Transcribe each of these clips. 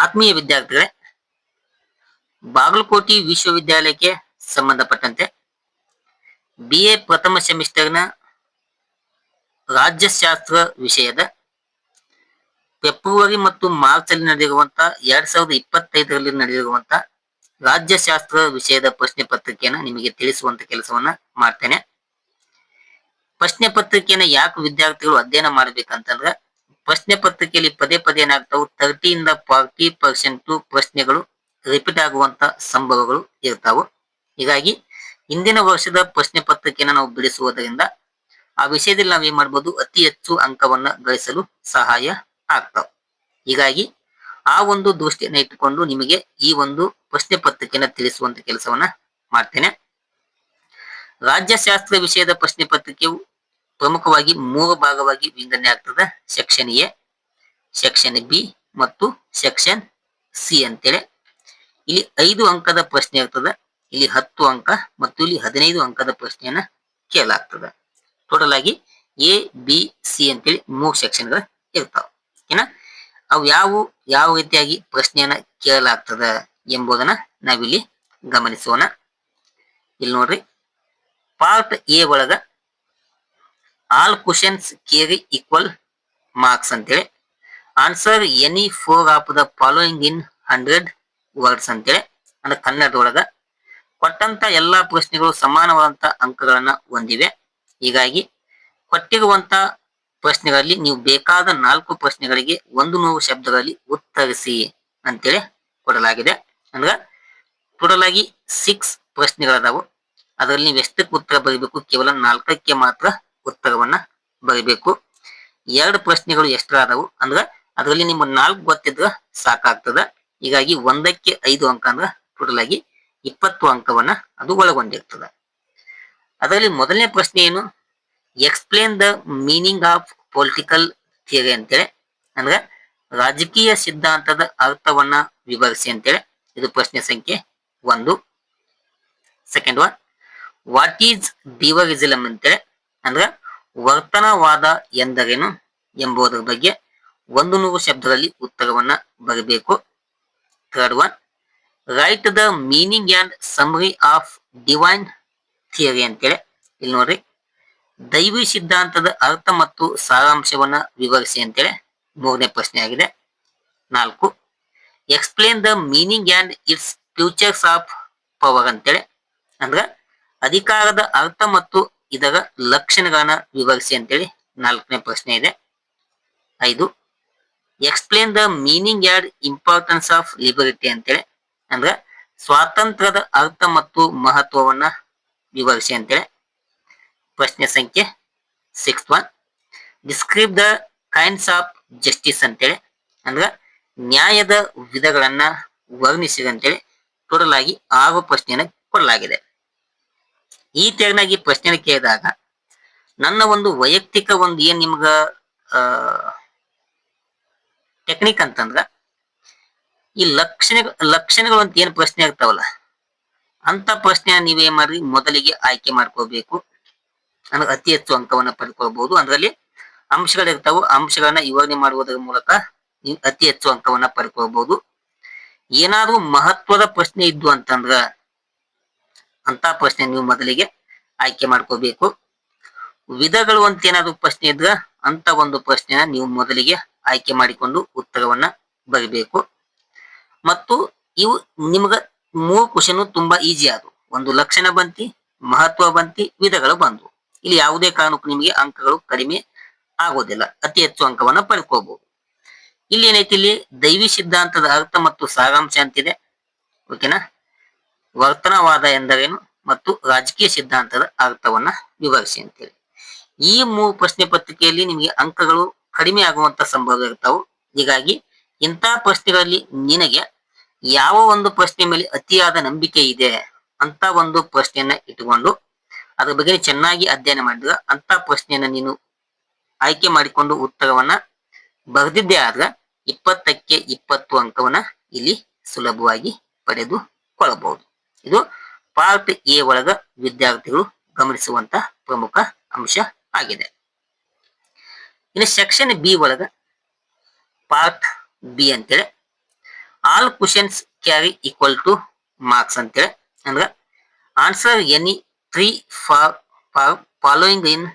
ಆತ್ಮೀಯ ವಿದ್ಯಾರ್ಥಿಗಳೇ, ಬಾಗಲಕೋಟೆ ವಿಶ್ವವಿದ್ಯಾಲಯಕ್ಕೆ ಸಂಬಂಧಪಟ್ಟಂತೆ BA ಪ್ರಥಮ ಸೆಮಿಸ್ಟರ್ನ ರಾಜ್ಯಶಾಸ್ತ್ರ ವಿಷಯದ ಫೆಬ್ರವರಿ ಮತ್ತು ಮಾರ್ಚ್ ಅಲ್ಲಿ ನಡೆದಿರುವಂತಹ 2025ರಲ್ಲಿ ನಡೆದಿರುವಂತಹ ರಾಜ್ಯಶಾಸ್ತ್ರ ವಿಷಯದ ಪ್ರಶ್ನೆ ಪತ್ರಿಕೆಯನ್ನು ನಿಮಗೆ ತಿಳಿಸುವಂತ ಕೆಲಸವನ್ನ ಮಾಡ್ತೇನೆ. ಪ್ರಶ್ನೆ ಪತ್ರಿಕೆಯನ್ನು ಯಾಕೆ ವಿದ್ಯಾರ್ಥಿಗಳು ಅಧ್ಯಯನ ಮಾಡ್ಬೇಕಂತಂದ್ರೆ, ಪ್ರಶ್ನೆ ಪತ್ರಿಕೆಯಲ್ಲಿ ಪದೇ ಪದೇ ಏನಾಗ್ತಾವು 30 ಇಂದ 40% ಪ್ರಶ್ನೆಗಳು ರಿಪೀಟ್ ಆಗುವಂತ ಸಂಭವಗಳು ಇರ್ತಾವು. ಹೀಗಾಗಿ ಹಿಂದಿನ ವರ್ಷದ ಪ್ರಶ್ನೆ ಪತ್ರಿಕೆಯನ್ನು ನಾವು ಬಿಡಿಸುವುದರಿಂದ ಆ ವಿಷಯದಲ್ಲಿ ನಾವು ಏನ್ ಮಾಡ್ಬೋದು, ಅತಿ ಹೆಚ್ಚು ಅಂಕವನ್ನ ಗಳಿಸಲು ಸಹಾಯ ಆಗ್ತಾವ. ಹೀಗಾಗಿ ಆ ಒಂದು ದೃಷ್ಟಿಯನ್ನ ಇಟ್ಟುಕೊಂಡು ನಿಮಗೆ ಈ ಒಂದು ಪ್ರಶ್ನೆ ಪತ್ರಿಕೆಯನ್ನು ತಿಳಿಸುವಂತ ಕೆಲಸವನ್ನ ಮಾಡ್ತೇನೆ. ರಾಜ್ಯಶಾಸ್ತ್ರ ವಿಷಯದ ಪ್ರಶ್ನೆ ಪತ್ರಿಕೆಯು ಪ್ರಮುಖವಾಗಿ 3 ಭಾಗವಾಗಿ ವಿಂಗಡಣೆ ಆಗ್ತದೆ. ಸೆಕ್ಷನ್ ಎ, ಸೆಕ್ಷನ್ ಬಿ ಮತ್ತು ಸೆಕ್ಷನ್ ಸಿ ಅಂತೇಳಿ. ಇಲ್ಲಿ 5 ಅಂಕದ ಪ್ರಶ್ನೆ ಇರ್ತದೆ, ಇಲ್ಲಿ 10 ಅಂಕ ಮತ್ತು ಇಲ್ಲಿ 15 ಅಂಕದ ಪ್ರಶ್ನೆಯನ್ನ ಕೇಳಲಾಗ್ತದೆ. ಟೋಟಲ್ ಆಗಿ ಎ ಬಿ ಸಿ ಅಂತೇಳಿ 3 ಸೆಕ್ಷನ್ಗಳು ಇರ್ತಾವ. ಏನ ಅವು ಯಾವ ರೀತಿಯಾಗಿ ಪ್ರಶ್ನೆಯನ್ನ ಕೇಳಲಾಗ್ತದ ಎಂಬುದನ್ನ ನಾವಿಲ್ಲಿ ಗಮನಿಸೋಣ. ಇಲ್ಲಿ ನೋಡ್ರಿ, ಪಾರ್ಟ್ ಎ ಒಳಗ ಆಲ್ ಕ್ವಶನ್ಸ್ ಕೇರಿ ಈಕ್ವಲ್ ಮಾರ್ಕ್ಸ್ ಅಂತೇಳಿ, answer any 4 of the following in 100 words ಅಂತೇಳಿ, ಅಂದ್ರೆ ಕನ್ನಡದೊಳಗ ಕೊಟ್ಟಂತ ಎಲ್ಲಾ ಪ್ರಶ್ನೆಗಳು ಸಮಾನವಾದಂತ ಅಂಕಗಳನ್ನ ಹೊಂದಿವೆ. ಹೀಗಾಗಿ ಕೊಟ್ಟಿರುವಂತ ಪ್ರಶ್ನೆಗಳಲ್ಲಿ ನೀವು ಬೇಕಾದ 4 ಪ್ರಶ್ನೆಗಳಿಗೆ 100 ಶಬ್ದಗಳಲ್ಲಿ ಉತ್ತರಿಸಿ ಅಂತೇಳಿ ಕೊಡಲಾಗಿದೆ. ಅಂದ್ರೆ ಟೋಟಲ್ ಆಗಿ 6 ಪ್ರಶ್ನೆಗಳದಾವು. ಅದರಲ್ಲಿ ನೀವು ಎಷ್ಟಕ್ಕೆ ಉತ್ತರ ಬರೀಬೇಕು, ಕೇವಲ 4ಕ್ಕೆ ಮಾತ್ರ ಉತ್ತರವನ್ನ ಬರೀಬೇಕು. 2 ಪ್ರಶ್ನೆಗಳು ಎಕ್ಸ್ಟ್ರಾ ಆದವು, ಅಂದ್ರೆ ಅದರಲ್ಲಿ ನಿಮ್ಮ 4 ಗೊತ್ತಿದ್ರೆ ಸಾಕಾಗ್ತದ. ಹೀಗಾಗಿ 1ಕ್ಕೆ 5 ಅಂಕ ಅಂದ್ರೆ ಟೋಟಲ್ ಆಗಿ 20 ಅಂಕವನ್ನ ಅದು ಒಳಗೊಂಡಿರ್ತದೆ. ಅದರಲ್ಲಿ ಮೊದಲನೇ ಪ್ರಶ್ನೆ ಏನು, explain the meaning of political theory ಅಂತೇಳಿ, ಅಂದ್ರೆ ರಾಜಕೀಯ ಸಿದ್ಧಾಂತದ ಅರ್ಥವನ್ನ ವಿವರಿಸಿ ಅಂತೇಳಿ. ಇದು ಪ್ರಶ್ನೆ ಸಂಖ್ಯೆ 1. ಸೆಕೆಂಡ್ ಒನ್, ವಾಟ್ ಈಸ್ ಬಿಹೇವಿಯರಿಸಂ ಅಂತೇಳಿ, ಅಂದ್ರೆ ವರ್ತನವಾದ ಎಂದರೇನು ಎಂಬುದರ ಬಗ್ಗೆ 100 ಶಬ್ದಗಳಲ್ಲಿ ಉತ್ತರವನ್ನ ಬರಬೇಕು. Third one, right the meaning and summary of divine theory ಅಂತೇಳಿ. ಇಲ್ಲಿ ನೋಡ್ರಿ, ದೈವಿ ಸಿದ್ಧಾಂತದ ಅರ್ಥ ಮತ್ತು ಸಾರಾಂಶವನ್ನ ವಿವರಿಸಿ ಅಂತೇಳಿ 3ನೇ ಪ್ರಶ್ನೆ ಆಗಿದೆ. 4, explain the meaning and its features of power ಅಂತೇಳಿ, ಅಂದ್ರೆ ಅಧಿಕಾರದ ಅರ್ಥ ಮತ್ತು ಇದರ ಲಕ್ಷಣಗಳನ್ನ ವಿವರಿಸಿ ಅಂತೇಳಿ 4ನೇ ಪ್ರಶ್ನೆ ಇದೆ. 5, explain the meaning and importance of liberty ಅಂತೇಳಿ, ಅಂದ್ರೆ ಸ್ವಾತಂತ್ರ್ಯದ ಅರ್ಥ ಮತ್ತು ಮಹತ್ವವನ್ನ ವಿವರಿಸಿ ಅಂತೇಳಿ. ಪ್ರಶ್ನೆ ಸಂಖ್ಯೆ 6 one, describe the kinds of justice ಅಂತೇಳಿ, ಅಂದ್ರೆ ನ್ಯಾಯದ ವಿಧಗಳನ್ನ ವರ್ಣಿಸಿ ಅಂತೇಳಿ. ಟೋಟಲ್ ಆಗಿ 6 ಪ್ರಶ್ನೆಯನ್ನು ಕೊಡಲಾಗಿದೆ. ಈ ತೆರನಾಗಿ ಪ್ರಶ್ನೆ ಕೇಳಿದಾಗ ನನ್ನ ಒಂದು ವೈಯಕ್ತಿಕ ಒಂದು ಏನ್ ನಿಮ್ಗ ಟೆಕ್ನಿಕ್ ಅಂತಂದ್ರ, ಈ ಲಕ್ಷಣಗಳು ಅಂತ ಏನ್ ಪ್ರಶ್ನೆ ಇರ್ತಾವಲ್ಲ, ಅಂತ ಪ್ರಶ್ನೆ ನೀವೇನ್ ಮಾಡ್ರಿ, ಮೊದಲಿಗೆ ಆಯ್ಕೆ ಮಾಡ್ಕೋಬೇಕು. ಅಂದ್ರೆ ಅತಿ ಹೆಚ್ಚು ಅಂಕವನ್ನ ಪಡ್ಕೊಳ್ಬಹುದು. ಅದರಲ್ಲಿ ಅಂಶಗಳಿರ್ತಾವು, ಅಂಶಗಳನ್ನ ವಿವರಣೆ ಮಾಡುವುದರ ಮೂಲಕ ನೀವು ಅತಿ ಹೆಚ್ಚು ಅಂಕವನ್ನ ಪಡ್ಕೊಳ್ಬಹುದು. ಏನಾದ್ರೂ ಮಹತ್ವದ ಪ್ರಶ್ನೆ ಇದ್ದು ಅಂತಂದ್ರ ಅಂತ ಪ್ರಶ್ನೆ ನೀವು ಮೊದಲಿಗೆ ಆಯ್ಕೆ ಮಾಡ್ಕೋಬೇಕು. ವಿಧಗಳು ಅಂತ ಏನಾದ್ರು ಪ್ರಶ್ನೆ ಇದ್ರ ಅಂತ ಒಂದು ಪ್ರಶ್ನೆನ ನೀವು ಮೊದಲಿಗೆ ಆಯ್ಕೆ ಮಾಡಿಕೊಂಡು ಉತ್ತರವನ್ನ ಬರೀಬೇಕು. ಮತ್ತು ಇವು ನಿಮ್ಗ 3 ಕ್ವಶನ್ ತುಂಬಾ ಈಜಿ ಆದವು. ಒಂದು ಲಕ್ಷಣ ಬಂತಿ, ಮಹತ್ವ ಬಂತಿ, ವಿಧಗಳು ಬಂದ್ವು. ಇಲ್ಲಿ ಯಾವುದೇ ಕಾರಣಕ್ಕೂ ನಿಮಗೆ ಅಂಕಗಳು ಕಡಿಮೆ ಆಗೋದಿಲ್ಲ, ಅತಿ ಹೆಚ್ಚು ಅಂಕವನ್ನ ಪಡ್ಕೋಬಹುದು. ಇಲ್ಲಿ ಏನೈತಿ, ಇಲ್ಲಿ ದೈವಿ ಸಿದ್ಧಾಂತದ ಅರ್ಥ ಮತ್ತು ಸಾರಾಂಶ ಅಂತಿದೆ. ಓಕೆನಾ, ವರ್ತನವಾದ ಎಂದರೇನು ಮತ್ತು ರಾಜಕೀಯ ಸಿದ್ಧಾಂತದ ಅರ್ಥವನ್ನ ವಿವರಿಸಿ ಅಂತೇಳಿ. ಈ 3 ಪ್ರಶ್ನೆ ಪತ್ರಿಕೆಯಲ್ಲಿ ನಿಮಗೆ ಅಂಕಗಳು ಕಡಿಮೆ ಆಗುವಂತ ಸಂಭವ ಇರ್ತಾವು. ಹೀಗಾಗಿ ಇಂಥ ಪ್ರಶ್ನೆಗಳಲ್ಲಿ ನಿನಗೆ ಯಾವ ಒಂದು ಪ್ರಶ್ನೆ ಮೇಲೆ ಅತಿಯಾದ ನಂಬಿಕೆ ಇದೆ ಅಂತ ಒಂದು ಪ್ರಶ್ನೆಯನ್ನ ಇಟ್ಟುಕೊಂಡು ಅದ್ರ ಬಗ್ಗೆ ಚೆನ್ನಾಗಿ ಅಧ್ಯಯನ ಮಾಡಿದ್ರೆ ಅಂತ ಪ್ರಶ್ನೆಯನ್ನ ನೀನು ಆಯ್ಕೆ ಮಾಡಿಕೊಂಡು ಉತ್ತರವನ್ನ ಬರೆದಿದ್ದೇ ಆದ್ರೆ 20ಕ್ಕೆ 20 ಅಂಕವನ್ನ ಇಲ್ಲಿ ಸುಲಭವಾಗಿ ಪಡೆದುಕೊಳ್ಳಬಹುದು. ಇದು ಪಾರ್ಟ್ ಎ ಒಳಗ ವಿದ್ಯಾರ್ಥಿಗಳು ಗಮನಿಸುವಂತ ಪ್ರಮುಖ ಅಂಶ ಆಗಿದೆ. ಇನ್ನು ಸೆಕ್ಷನ್ ಬಿ ಒಳಗ ಪಾರ್ಟ್ ಬಿ ಅಂತೇಳಿ all questions carry equal to marks ಅಂತೇಳಿ. ಅಂದ್ರೆ answer any 3 following in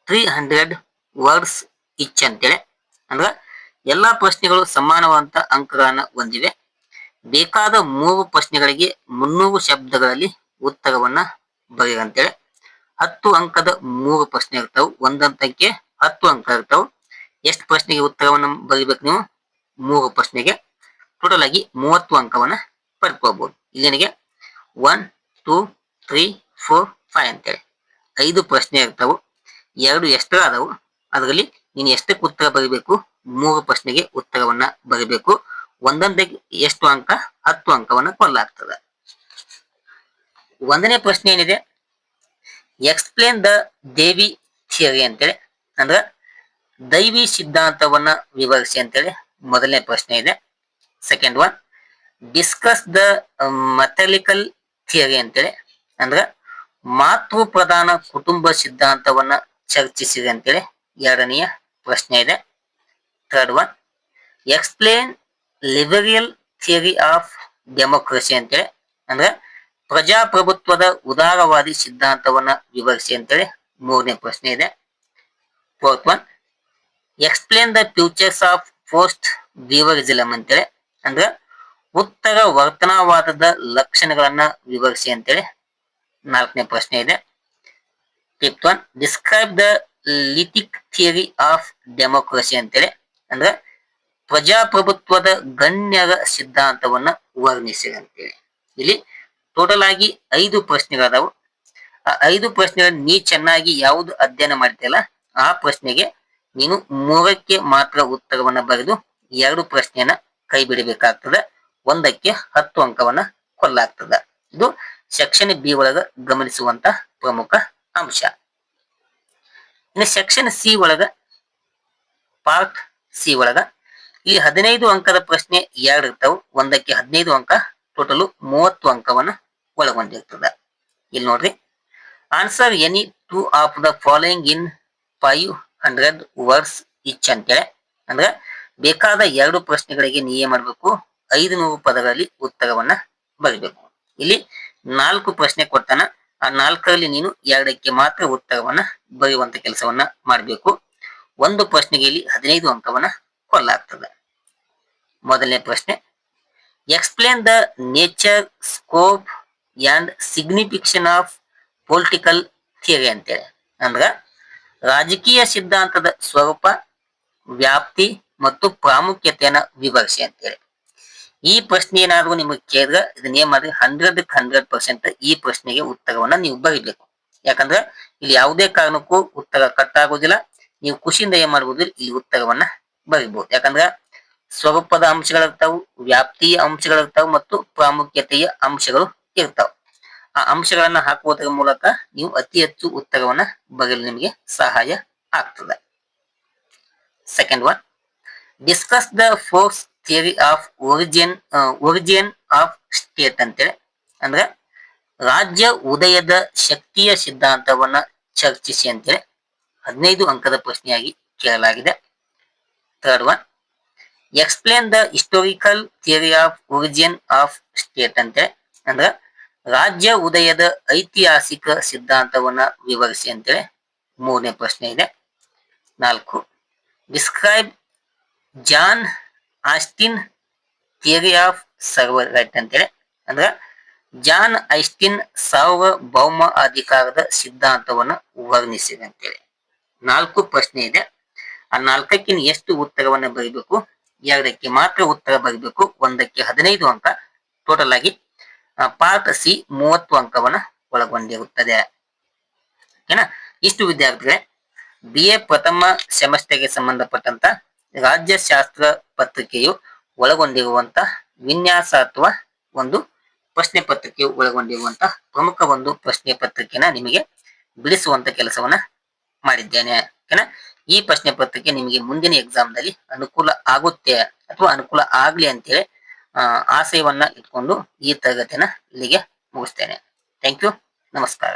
300 words each ಅಂತೇಳಿ. ಅಂದ್ರೆ ಎಲ್ಲಾ ಪ್ರಶ್ನೆಗಳು ಸಮಾನವಾದಂತ ಅಂಕಗಳನ್ನ ಹೊಂದಿವೆ. ಬೇಕಾದ 3 ಪ್ರಶ್ನೆಗಳಿಗೆ 300 ಶಬ್ದಗಳಲ್ಲಿ ಉತ್ತರವನ್ನ ಬರೆಯಂತೇಳಿ. 10 ಅಂಕದ 3 ಪ್ರಶ್ನೆ ಇರ್ತಾವ. ಒಂದಂತಕ್ಕೆ 10 ಅಂಕ ಇರ್ತಾವ. ಎಷ್ಟು ಪ್ರಶ್ನೆಗೆ ಉತ್ತರವನ್ನ ಬರೀಬೇಕು ನೀವು? 3 ಪ್ರಶ್ನೆಗೆ ಟೋಟಲ್ ಆಗಿ 30 ಅಂಕವನ್ನ ಪಡ್ಕೋಬಹುದು. ಇಲ್ಲಿ ನನಗೆ 1 2 3 4 5 ಅಂತೇಳಿ 5 ಪ್ರಶ್ನೆ ಇರ್ತಾವು. 2 ಎಕ್ಸ್ಟ್ರಾ ಅದಾವು. ಅದರಲ್ಲಿ ನೀನು ಎಷ್ಟಕ್ಕೆ ಉತ್ತರ ಬರೀಬೇಕು? 3 ಪ್ರಶ್ನೆಗೆ ಉತ್ತರವನ್ನ ಬರೀಬೇಕು. ಒಂದೊಂದಕ್ಕೆ ಎಷ್ಟು ಅಂಕ? 10 ಅಂಕವನ್ನ ಕೊಡಲಾಗ್ತದೆ. ಒಂದನೇ ಪ್ರಶ್ನೆ ಏನಿದೆ, ಎಕ್ಸ್ಪ್ಲೇನ್ ದ ದೇವಿ ಥಿಯರಿ ಅಂತೇಳಿ. ಅಂದ್ರೆ ದೈವಿ ಸಿದ್ಧಾಂತವನ್ನ ವಿವರಿಸಿ ಅಂತೇಳಿ ಮೊದಲನೇ ಪ್ರಶ್ನೆ ಇದೆ. Second one, discuss the methodical theory ಅಂತೇಳಿ. ಅಂದ್ರೆ ಮಾತೃ ಪ್ರಧಾನ ಕುಟುಂಬ ಸಿದ್ಧಾಂತವನ್ನ ಚರ್ಚಿಸಿದೆ ಅಂತೇಳಿ ಎರಡನೆಯ ಪ್ರಶ್ನೆ ಇದೆ. Third one, explain liberal theory of democracy ಅಂತೇಳಿ. ಅಂದ್ರೆ ಪ್ರಜಾಪ್ರಭುತ್ವದ ಉದಾರವಾದಿ ಸಿದ್ಧಾಂತವನ್ನ ವಿವರಿಸಿ ಅಂತೇಳಿ ಮೂರನೇ ಪ್ರಶ್ನೆ ಇದೆ. Fourth one, explain the features of post behaviouralism ಅಂತೇಳಿ. ಅಂದ್ರೆ ಉತ್ತರ ವರ್ತನವಾದದ ಲಕ್ಷಣಗಳನ್ನ ವಿವರಿಸಿ ಅಂತೇಳಿ ನಾಲ್ಕನೇ ಪ್ರಶ್ನೆ ಇದೆ. Fifth one, describe the lithic theory of democracy ಅಂತೇಳಿ. ಅಂದ್ರೆ ಪ್ರಜಾಪ್ರಭುತ್ವದ ಗಣ್ಯರ ಸಿದ್ಧಾಂತವನ್ನ ವರ್ಣಿಸಿ ಅಂತೇಳಿ. ಇಲ್ಲಿ ಟೋಟಲ್ ಆಗಿ 5 ಪ್ರಶ್ನೆಗಳದಾವು. ಆ 5 ಪ್ರಶ್ನೆಗಳು ನೀ ಚೆನ್ನಾಗಿ ಯಾವುದು ಅಧ್ಯಯನ ಮಾಡ್ತಿಯಲ್ಲ ಆ ಪ್ರಶ್ನೆಗೆ ನೀನು 3ಕ್ಕೆ ಮಾತ್ರ ಉತ್ತರವನ್ನ ಬರೆದು 2 ಪ್ರಶ್ನೆಯನ್ನ ಕೈ ಬಿಡಬೇಕಾಗ್ತದೆ. ಒಂದಕ್ಕೆ 10 ಅಂಕವನ್ನ ಕೊಡಲಾಗ್ತದೆ. ಇದು ಸೆಕ್ಷನ್ ಬಿ ಒಳಗ ಗಮನಿಸುವಂತ ಪ್ರಮುಖ ಅಂಶ. ಇನ್ನು ಸೆಕ್ಷನ್ ಸಿ ಒಳಗ, ಪಾರ್ಟ್ ಸಿ ಒಳಗ ಇಲ್ಲಿ 15 ಅಂಕದ ಪ್ರಶ್ನೆ 2 ಇರ್ತಾವ. ಒಂದಕ್ಕೆ 15 ಅಂಕ, ಟೋಟಲ್ 30 ಅಂಕವನ್ನ ಒಳಗೊಂಡಿರ್ತದ. ಇಲ್ಲಿ ನೋಡ್ರಿ, answer any 2 of the following in 500 words each ಅಂತೇಳಿ. ಅಂದ್ರೆ ಬೇಕಾದ 2 ಪ್ರಶ್ನೆಗಳಿಗೆ ನೀ ಏನ್ ಮಾಡ್ಬೇಕು? 500 ಪದಗಳಲ್ಲಿ ಉತ್ತರವನ್ನ ಬರೀಬೇಕು. ಇಲ್ಲಿ 4 ಪ್ರಶ್ನೆ ಕೊಡ್ತಾನ. ಆ 4ರಲ್ಲಿ ನೀನು 2ಕ್ಕೆ ಮಾತ್ರ ಉತ್ತರವನ್ನ ಬರೆಯುವಂತ ಕೆಲಸವನ್ನ ಮಾಡಬೇಕು. ಒಂದು ಪ್ರಶ್ನೆಗೆ ಇಲ್ಲಿ 15 ಅಂಕವನ್ನ ಕೊಡಲಾಗ್ತದೆ. ಮೊದಲನೇ ಪ್ರಶ್ನೆ, explain the nature, scope and ಸಿಗ್ನಿಫಿಕೇಶನ್ of political theory ಅಂತೇಳಿ. ಅಂದ್ರ ರಾಜಕೀಯ ಸಿದ್ಧಾಂತದ ಸ್ವರೂಪ, ವ್ಯಾಪ್ತಿ ಮತ್ತು ಪ್ರಾಮುಖ್ಯತೆಯನ್ನ ವಿವರಿಸಿ ಅಂತೇಳಿ. ಈ ಪ್ರಶ್ನೆ ಏನಾದ್ರು ನಿಮಗೆ ಕೇಳಿದ್ರೆ ಇದನ್ನ ಏನ್ ಮಾಡಿ 100ಕ್ಕೆ 100% ಈ ಪ್ರಶ್ನೆಗೆ ಉತ್ತರವನ್ನ ನೀವು ಬರೀಬೇಕು. ಯಾಕಂದ್ರೆ ಇಲ್ಲಿ ಯಾವುದೇ ಕಾರಣಕ್ಕೂ ಉತ್ತರ ಕಟ್ ಆಗೋದಿಲ್ಲ. ನೀವು ಖುಷಿಯಿಂದ ಏನ್ ಮಾಡ್ಬೋದು? ಇಲ್ಲಿ ಉತ್ತರವನ್ನ ಬರೀಬಹುದು. ಯಾಕಂದ್ರೆ ಸ್ವರೂಪದ ಅಂಶಗಳಿರ್ತಾವು, ವ್ಯಾಪ್ತಿಯ ಅಂಶಗಳಿರ್ತಾವ ಮತ್ತು ಪ್ರಾಮುಖ್ಯತೆಯ ಅಂಶಗಳು ಇರ್ತಾವ. ಆ ಅಂಶಗಳನ್ನ ಹಾಕುವುದರ ಮೂಲಕ ನೀವು ಅತಿ ಹೆಚ್ಚು ಉತ್ತರವನ್ನ ಬರೆಯಲು ನಿಮಗೆ ಸಹಾಯ ಆಗ್ತದೆ. Second one, discuss the force theory of origin of state ಅಂತೇಳಿ. ಅಂದ್ರೆ ರಾಜ್ಯ ಉದಯದ ಶಕ್ತಿಯ ಸಿದ್ಧಾಂತವನ್ನ ಚರ್ಚಿಸಿ ಅಂತೇಳಿ 15 ಅಂಕದ ಪ್ರಶ್ನೆಯಾಗಿ ಕೇಳಲಾಗಿದೆ. Third one, explain the historical theory of origin of state ಅಂತೇಳಿ. ಅಂದ್ರೆ ರಾಜ್ಯ ಉದಯದ ಐತಿಹಾಸಿಕ ಸಿದ್ಧಾಂತವನ್ನ ವಿವರಿಸಿ ಅಂತೇಳಿ ಮೂರನೇ ಪ್ರಶ್ನೆ ಇದೆ. 4, describe John Austin theory of sovereignty ಅಂತೇಳಿ. ಅಂದ್ರೆ ಜಾನ್ ಐಸ್ಟಿನ್ ಸಾರ್ವಭೌಮ ಅಧಿಕಾರದ ಸಿದ್ಧಾಂತವನ್ನು ವರ್ಣಿಸಿದೆ ಅಂತೇಳಿ 4 ಪ್ರಶ್ನೆ ಇದೆ. ಆ 4ಕ್ಕೆ ಎಷ್ಟು ಉತ್ತರವನ್ನ ಬರೀಬೇಕು? 2ಕ್ಕೆ ಮಾತ್ರ ಉತ್ತರ ಬರೀಬೇಕು. ಒಂದಕ್ಕೆ 15 ಅಂಕ. ಟೋಟಲ್ ಆಗಿ ಪಾರ್ಟ್ ಸಿ 30 ಅಂಕವನ್ನ ಒಳಗೊಂಡಿರುತ್ತದೆ. ಓಕೆನಾ? ಇಷ್ಟು ವಿದ್ಯಾರ್ಥಿಗಳೇ BA ಪ್ರಥಮ ಸೆಮಿಸ್ಟರ್ಗೆ ಸಂಬಂಧಪಟ್ಟಂತ ರಾಜ್ಯಶಾಸ್ತ್ರ ಪತ್ರಿಕೆಯು ಒಳಗೊಂಡಿರುವಂತ ವಿನ್ಯಾಸ ಅಥವಾ ಒಂದು ಪ್ರಶ್ನೆ ಪತ್ರಿಕೆಯು ಒಳಗೊಂಡಿರುವಂತ ಪ್ರಮುಖ ಒಂದು ಪ್ರಶ್ನೆ ಪತ್ರಿಕೆನ ನಿಮಗೆ ಬಿಡಿಸುವಂತ ಕೆಲಸವನ್ನ ಮಾಡಿದ್ದೇನೆ. ಓಕೆನಾ? ಈ ಪ್ರಶ್ನೆ ಪತ್ರಿಕೆ ನಿಮಗೆ ಮುಂದಿನ ಎಕ್ಸಾಮ್ದಲ್ಲಿ ಅನುಕೂಲ ಆಗುತ್ತೆ ಅಥವಾ ಅನುಕೂಲ ಆಗ್ಲಿ ಅಂತೇಳಿ ಆಶಯವನ್ನ ಇಟ್ಕೊಂಡು ಈ ತರಗತಿನ ಇಲ್ಲಿಗೆ ಮುಗಿಸ್ತೇನೆ. Thank you. ನಮಸ್ಕಾರ.